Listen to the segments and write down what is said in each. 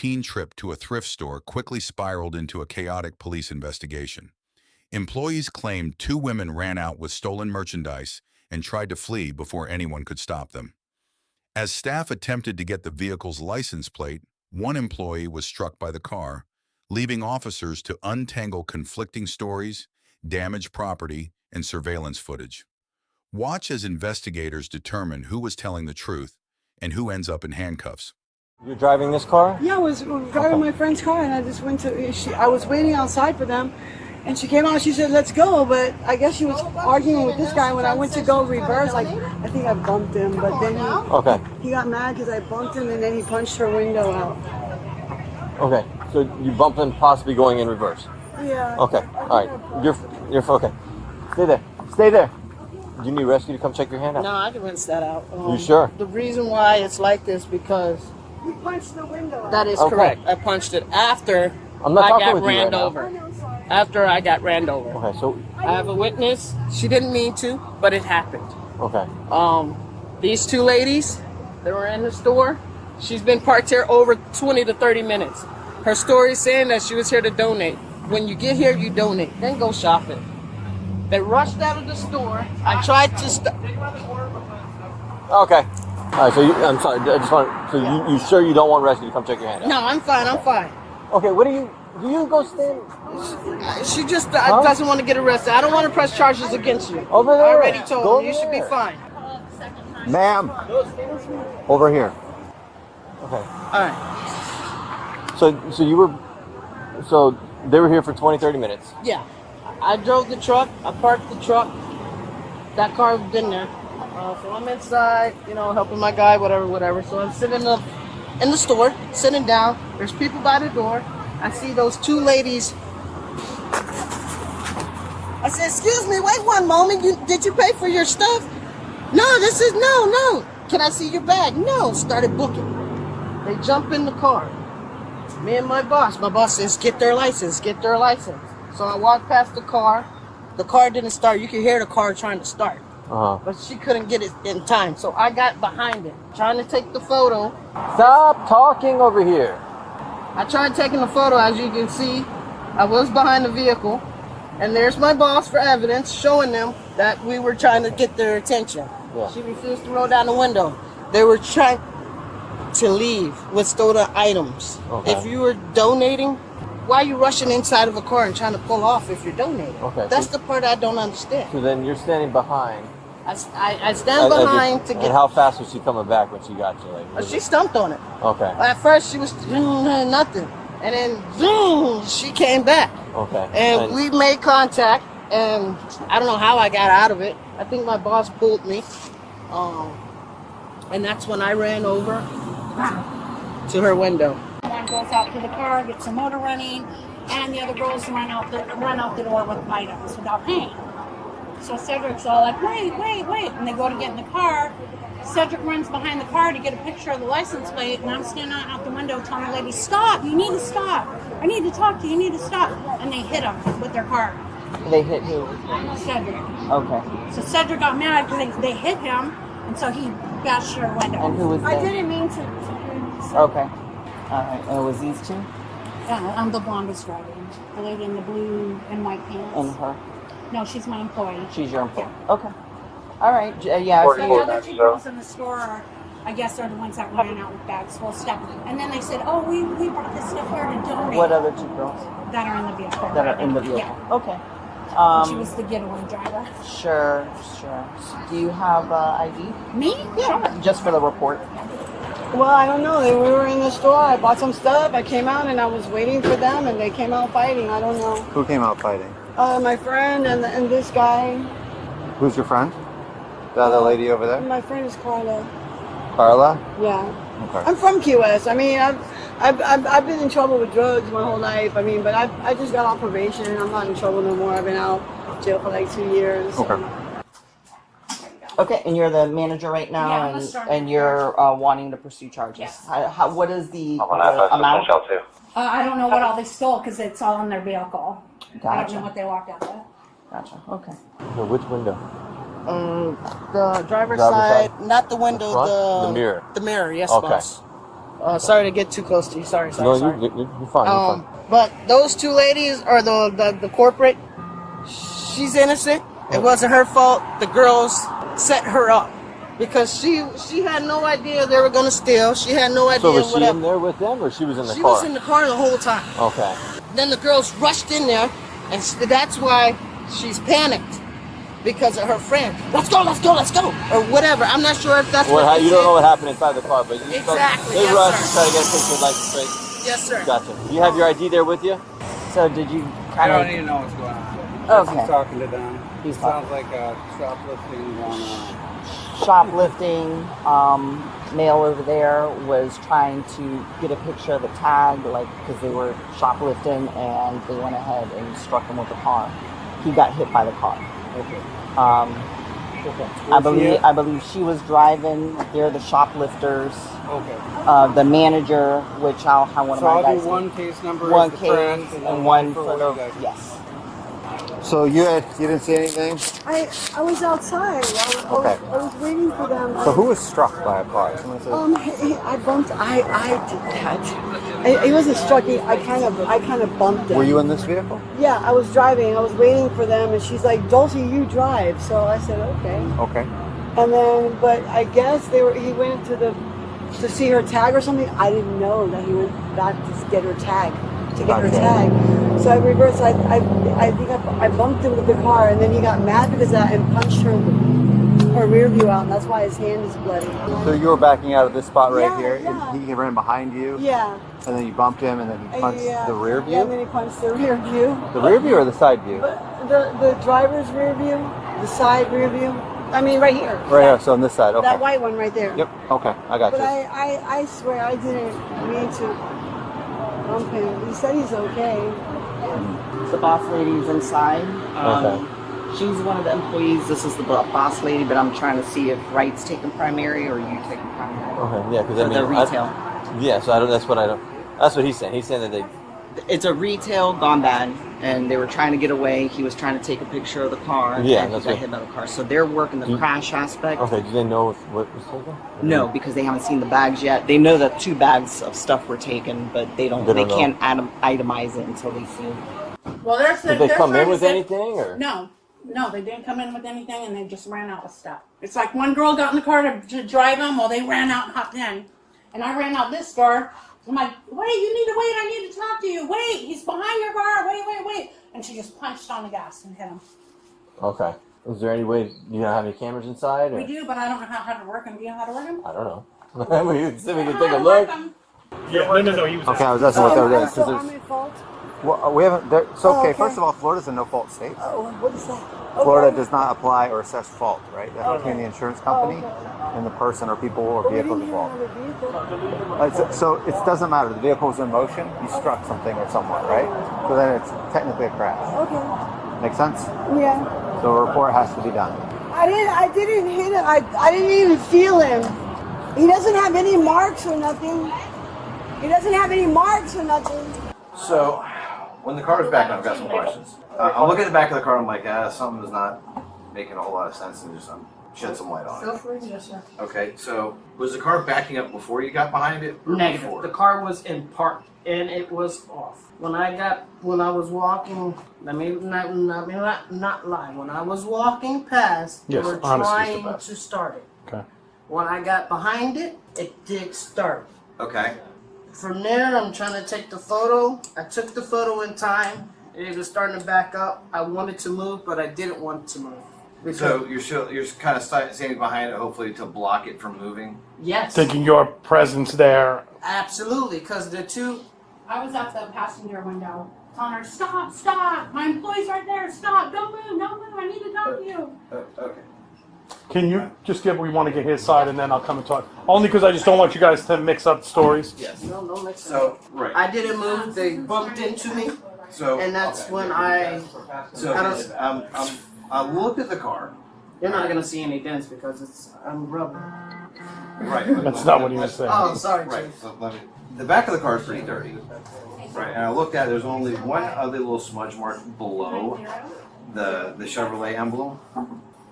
Teen trip to a thrift store quickly spiraled into a chaotic police investigation. Employees claimed two women ran out with stolen merchandise and tried to flee before anyone could stop them. As staff attempted to get the vehicle's license plate, one employee was struck by the car, leaving officers to untangle conflicting stories, damaged property, and surveillance footage. Watch as investigators determine who was telling the truth and who ends up in handcuffs. You're driving this car? Yeah, I was driving my friend's car, and I just went to. I was waiting outside for them, and she came out. She said, "Let's go," but I guess she was arguing with this guy. When I went to go reverse, I think I bumped him, but then he got mad because I bumped him, and then he punched her window out. Okay, so you bumped him, possibly going in reverse. Yeah. Okay, all right. You're okay. Stay there. Stay there. Do you need rescue to come check your hand out? No, I can rinse that out. You sure? The reason why it's like this because You punched the window out. that is correct. I punched it after I'm not I talking got with you ran right now. over. After I got ran over. Okay, so I have a witness. She didn't mean to, but it happened. okay. These two ladies, they were in the store. She's been parked here over 20 to 30 minutes. Her story is saying that she was here to donate. When you get here, you donate, then go shopping. They rushed out of the store. I tried to stop. Okay. All right, so I'm sorry. I just want. So you sure you don't want rescue to come check your hand out? No, I'm fine. I'm fine. Okay. What do you go stand? She just doesn't want to get arrested. I don't want to press charges against you. Over there. I already told Go her you should be there. fine. Ma'am. Over here. Okay. All right. So they were here for 20, 30 minutes. Yeah. I drove the truck. I parked the truck. That car was in there. So I'm inside, helping my guy, whatever. So I'm sitting up in the store, sitting down. There's people by the door. I see those two ladies. I said, "Excuse me, wait one moment. Did you pay for your stuff?" "No, no. Can I see your bag?" "No." Started booking. They jump in the car. Me and my boss. My boss says, "Get their license. So I walked past the car. The car didn't start. You could hear the car trying to start. But she couldn't get it in time. So I got behind it, trying to take the photo. Stop talking over here. I tried taking the photo. As you can see, I was behind the vehicle. And there's my boss for evidence, showing them that we were trying to get their attention. Yeah. She refused to roll down the window. They were trying to leave with stolen items. Okay. If you were donating, why are you rushing inside of a car and trying to pull off if you're donating? Okay. That's the part I don't understand. So then you're standing behind. I stand behind to And get. how fast was she coming back when she got you? She stumped on it. Okay. At first, she was nothing, and then zoom, she came back. Okay. And we made contact, and I don't know how I got out of it. I think my boss pulled me, and that's when I ran over to her window. One goes out to the car, gets the motor running, and the other girls run out the door with items without paying. So Cedric's all like, wait, and they go to get in the car. Cedric runs behind the car to get a picture of the license plate, and I'm standing out the window telling the lady, "Stop! You need to stop! I need to talk to you. You need to stop!" And they hit him with their car. They hit who? Cedric. Okay. So Cedric got mad because they hit him, and so he bashed her window. And who was I that? didn't mean to. Okay. All right. And it was these two? I'm the blonde was driving. The lady in the blue and white pants. And her? No, she's my employee. She's your employee. Yeah. Okay. All right. Yeah. So the other two girls in the store, I guess, are the ones that ran out with bags full of stuff. And then they said, "Oh, we brought this stuff here to donate." What other two girls? That are in the vehicle. That are in the vehicle. Yeah. Okay. She was the getaway driver. Sure. Do you have ID? Me? Yeah. Just for the report. Well, I don't know. We were in the store. I bought some stuff. I came out and I was waiting for them, and they came out fighting. I don't know. Who came out fighting? My friend and this guy. Who's your friend? The other lady over there? My friend is Carla. Carla? Yeah. Okay. I'm from QS. I mean, I've been in trouble with drugs my whole life. I mean, but I just got off probation. I'm not in trouble no more. I've been out of jail for like 2 years. Okay. Okay, and you're the manager right now, Yeah, I'm a store and you're wanting to pursue charges. Yes. What is the amount? I don't know what all they stole because it's all in their vehicle. I don't Gotcha. know what they walked out with. Gotcha. Okay. So which window? The driver's Driver's side, side? not the window, The front? The mirror. The mirror, yes, Okay. boss. Sorry to get too close to you. Sorry. No, Sorry. you're fine. You're fine. But those two ladies are the corporate. She's innocent. It wasn't her fault. The girls set her up because she had no idea they were gonna steal. She had no idea. So was she whatever. in there with them, or she was in the She car? was in the car the whole time. Okay. Then the girls rushed in there, and that's why she's panicked because of her friend. Let's go, or whatever. I'm not sure if that's Well, what they you don't said. know what happened inside the car, but you Exactly, they yes, rushed sir. to try to get a picture of license plate. Yes, sir. Gotcha. You have your ID there with you? So did you I kind don't of? even know what's going on. Okay. He's talking to them. He's Sounds like a shoplifting going on. Shoplifting male over there was trying to get a picture of the tag, like because they were shoplifting, and they went ahead and struck him with the car. He got hit by the car. Okay. I believe she was driving. They're the shoplifters. Okay. The manager, which I'll have one So of my I'll guys. do one case number one as the case crash and one for for what the you guys- yes. So you didn't see anything? I was outside. Okay. I was waiting for them. So who was struck by a car? Someone said, I bumped. I did that. He wasn't struck. I kind of bumped him. were you in this vehicle? Yeah, I was driving. I was waiting for them, and she's like, "Dulcie, you drive." So I said, "Okay." Okay. And then, but I guess he went to see her tag or something. I didn't know that he went back to get her tag. So I reversed. I think I bumped him with the car, and then he got mad because of that and punched her rear view out, and that's why his hand is bloody. So you were backing out of this spot right Yeah, here, yeah. and he ran behind you, Yeah. and then you bumped him, and then he punched Yeah. the rear Yeah, and view? then he punched the rear view. The rear view or the side view? But the driver's rear view, the side rear view. I mean, right here. Right here, so on this side, okay. That white one right there. Yep, okay, I got But you. I swear I didn't mean to bump him. He said he's okay. The boss lady's inside. Okay. She's one of the employees. This is the boss lady, but I'm trying to see if Wright's taking primary or you taking primary. Okay. Yeah, because For the retail. Yeah, so I don't. That's what I don't. That's what he's saying. He's saying that they. It's a retail gone bad, and they were trying to get away. He was trying to take a picture of the car. Yeah, and he that's got what- hit by the car. So they're working the crash aspect. Okay. Do they know what was taken? No, because they haven't seen the bags yet. They know that 2 bags of stuff were taken, but they They don't know. can't itemize it until they see. Well, they're Did they they're come trying in to with say- anything, or? No, they didn't come in with anything, and they just ran out with stuff. It's like one girl got in the car to drive them, well, they ran out and hopped in, and I ran out this door. I'm like, wait, you need to wait. I need to talk to you. Wait, he's behind your car. Wait. And she just punched on the gas and hit him. Okay. Is there any way you don't have any cameras inside? Or? We do, but I don't know how to work them. Do you know how to work them? I don't know. we can take a look. No, he was. Okay, I was asking what they were doing. So 'cause I'm there's- at fault? Well, we haven't, so okay, okay. first of all, Florida's a no-fault state. Oh, what is that? Florida Okay. does not apply or assess fault, right? That's between the insurance company and the person or people or But we vehicles didn't hear involved. another vehicle. So it doesn't matter. The vehicle was in motion. You struck something or someone, right? So then it's technically a crash. Okay. Make sense? Yeah. So a report has to be done. I didn't hit him. I didn't even feel him. He doesn't have any marks or nothing. So, when the car was backing up, I've got some questions. I'm looking at the back of the car, I'm like, something is not making a whole lot of sense, and just shed some light on it. Yes, sir. Okay, so was the car backing up before you got behind it? Or Negative. before? The car was in park and it was off. When I was walking, let me not lie. When I was walking past, they Yes, were honesty is the trying best. to start it. Okay. When I got behind it, it did start. Okay. From there, I'm trying to take the photo. I took the photo in time. It was starting to back up. I wanted to move, but I didn't want to move. So you're kind of standing behind it, hopefully to block it from moving. Yes, Thinking your presence there. absolutely, because the two. I was at the passenger window telling her, stop. My employee's right there. Stop. Don't move. I need to talk to you. Okay. Can you just we want to get his side and then I'll come and talk. Only because I just don't want you guys to mix up stories. Yes. No, mix it So right. I didn't move. They bumped into me, So and that's okay. when I. So I don't- I looked at the car. You're not gonna see any dents because I'm rubber. Right. That's not what he was saying. Oh, sorry, Right. Chief. So the back of the car is pretty dirty. Right. And I looked at it, there's only one other little smudge mark below the Chevrolet emblem.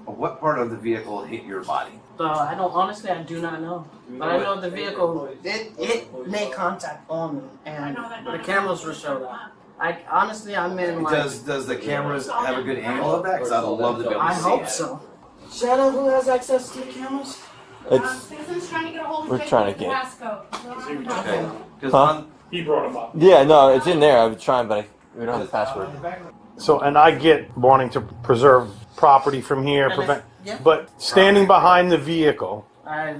What part of the vehicle hit your body? I don't honestly. I do not know, but I know the vehicle. It made contact on me, and the cameras were showed up. I'm in like. Does the cameras have a good angle of that? Because I'd love to be able to I see hope it. so. Shadow, who has access to the cameras? Susan's trying to get a hold of We're trying to get- passcode. Okay. Because Huh? He brought him up. Yeah, no, it's in there. I was trying, but we don't have the password. So, and I get wanting to preserve property from here, prevent. But standing behind the vehicle,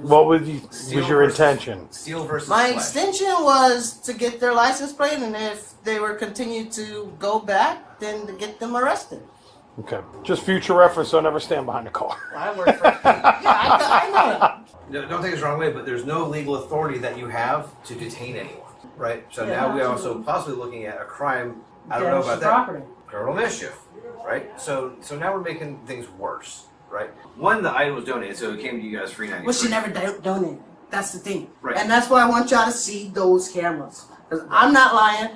what was your intention? Steal versus My flash. extension was to get their license plate, and if they were continued to go back, then to get them arrested. Okay. Just future reference, so never stand behind a car. I work for. I know that. No, don't take this the wrong way, but there's no legal authority that you have to detain anyone, right? So now we also possibly looking at a crime. I don't know about that. Property. Criminal mischief, right? So now we're making things worse, right? When the item was donated, so it came to you guys free 93. Well, she never donated. That's the thing. Right. And that's why I want y'all to see those cameras. Because I'm not lying.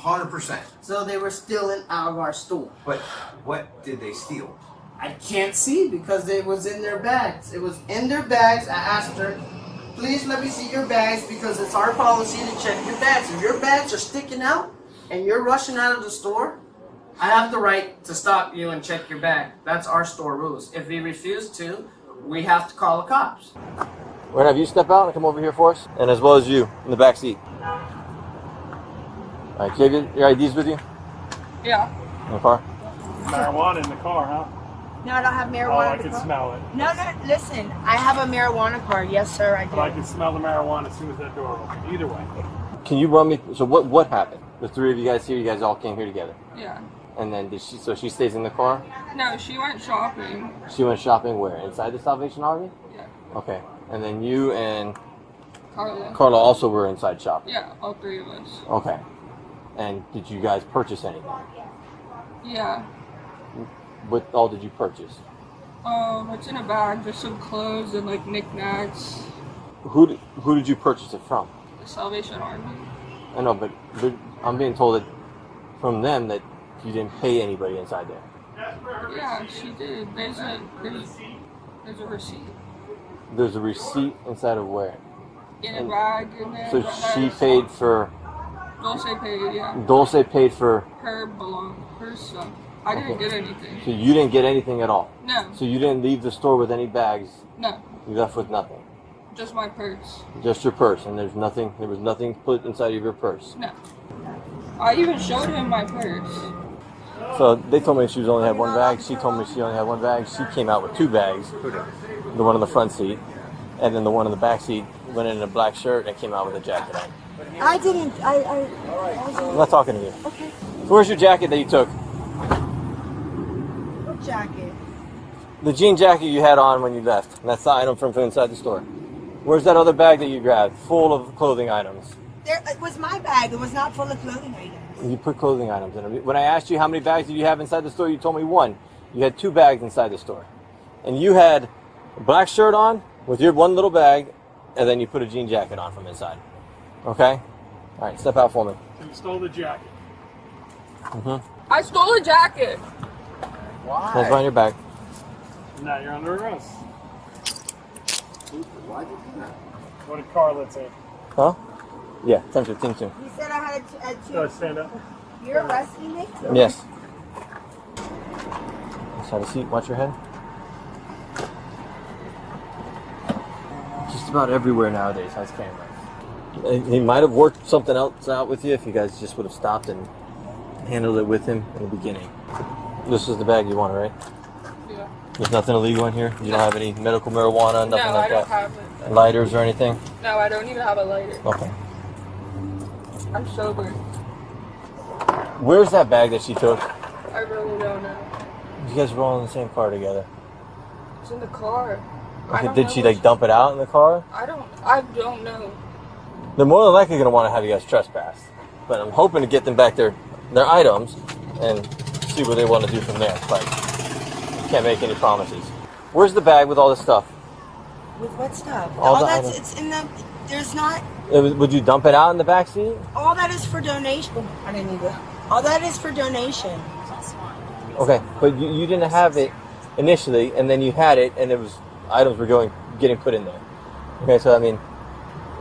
100%. So they were stealing out of our store. But what did they steal? I can't see because it was in their bags. It was in their bags. I asked her, please let me see your bags because it's our policy to check your bags. If your bags are sticking out and you're rushing out of the store, I have the right to stop you and check your bag. That's our store rules. If we refuse to, we have to call the cops. We're gonna have you step out and come over here for us, and as well as you in the back seat. All right, do you have your IDs with you Yeah. in the car? Marijuana in the car, huh? No, I don't have Oh, marijuana. I can smell it. No, listen. I have a marijuana card. Yes, sir, I do. But I can smell the marijuana as soon as that door opens. Either way. Can you run me? So what happened? The three of you guys here. You guys all came here together, Yeah. and then did she? So she stays in the car. No, she went shopping. She went shopping where? Inside the Salvation Army? Yeah. Okay. And then you and Carla. Carla also were inside shopping. Yeah, all three of us. Okay. And did you guys purchase anything? Yeah. What all did you purchase? It's in a bag. Just some clothes and like knickknacks. Who did you purchase it from? The Salvation Army. I know, but I'm being told that from them that you didn't pay anybody inside there. Yeah, she did. There's a receipt There's a receipt inside of where? in a bag in there. So that she has- paid for. Dulce paid. Yeah. Dulce paid for. Her stuff. I didn't Okay. get anything. So you didn't get anything at all. No. So you didn't leave the store with any bags. No. You left with nothing. Just my purse. Just your purse, and there's nothing. There was nothing put inside of your purse. No. I even showed him my purse. So they told me she only had one bag. She told me she only had one bag. She came out with two bags. Who did? The one in the front seat, and then the one in the back seat went in a black shirt and came out with a jacket on. I didn't. I'm not talking to you. Okay. So where's your jacket that you took? What jacket? The jean jacket you had on when you left. That's the item from inside the store. Where's that other bag that you grabbed, full of clothing items? It was my bag. It was not full of clothing items. You put clothing items in it. When I asked you how many bags did you have inside the store, you told me one. You had two bags inside the store. And you had a black shirt on with your one little bag, and then you put a jean jacket on from inside. Okay? All right, step out for me. You stole the jacket. Mm-hmm. I stole a jacket. Hands behind your back. Now you're under arrest. Why did you do that? What did Carla say? Huh? Yeah, 10:15 soon. You said I had No, stand up. You're arresting me? Yes. Just have a seat. Watch your head. Just about everywhere nowadays has cameras. He might have worked something else out with you if you guys just would have stopped and handled it with him in the beginning. This is the bag you wanted, right? Yeah. There's nothing illegal in here? You don't have any medical marijuana, nothing No, like I don't that? have it. Lighters or anything? No, I don't even have a lighter. Okay. I'm sober. Where's that bag that she took? I really don't know. You guys were all in the same car together. It's in the car. I Okay, don't did know she which- like dump it out in the car? I don't know. They're more than likely going to want to have you guys trespass. But I'm hoping to get them back their items and see what they want to do from there. But can't make any promises. Where's the bag with all this stuff? With what stuff? All the that's items. it's in the. There's not. Would you dump it out in the back seat? All that is for donation. I didn't need that. All that is for donation. Okay, but you didn't have it initially, and then you had it, and items were going getting put in there. Okay, so I mean,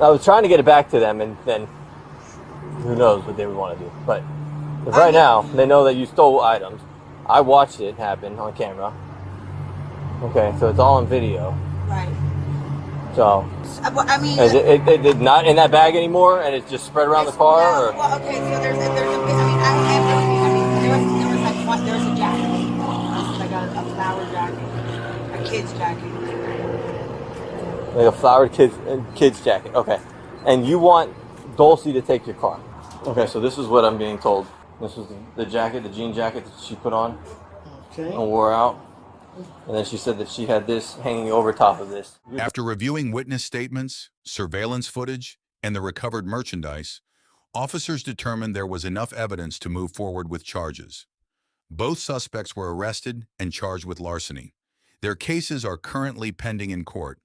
I was trying to get it back to them, and then who knows what they would want to do. But if right now they know that you stole items, I watched it happen on camera. Okay, so it's all on video. Right. So, I mean, is it not in that bag anymore, and it's just spread around the car? No, Or? well, okay, so there's a bit. I mean, I have everything. I mean, there was like one. There was a jacket. Like a flower jacket, a kid's jacket. Like a flowered kid's jacket. Okay, and you want Dulcie to take your car. Okay, so this is what I'm being told. This was the jacket, the jean jacket that she put on and wore out. And then she said that she had this hanging over top of this. After reviewing witness statements, surveillance footage, and the recovered merchandise, officers determined there was enough evidence to move forward with charges. Both suspects were arrested and charged with larceny. Their cases are currently pending in court.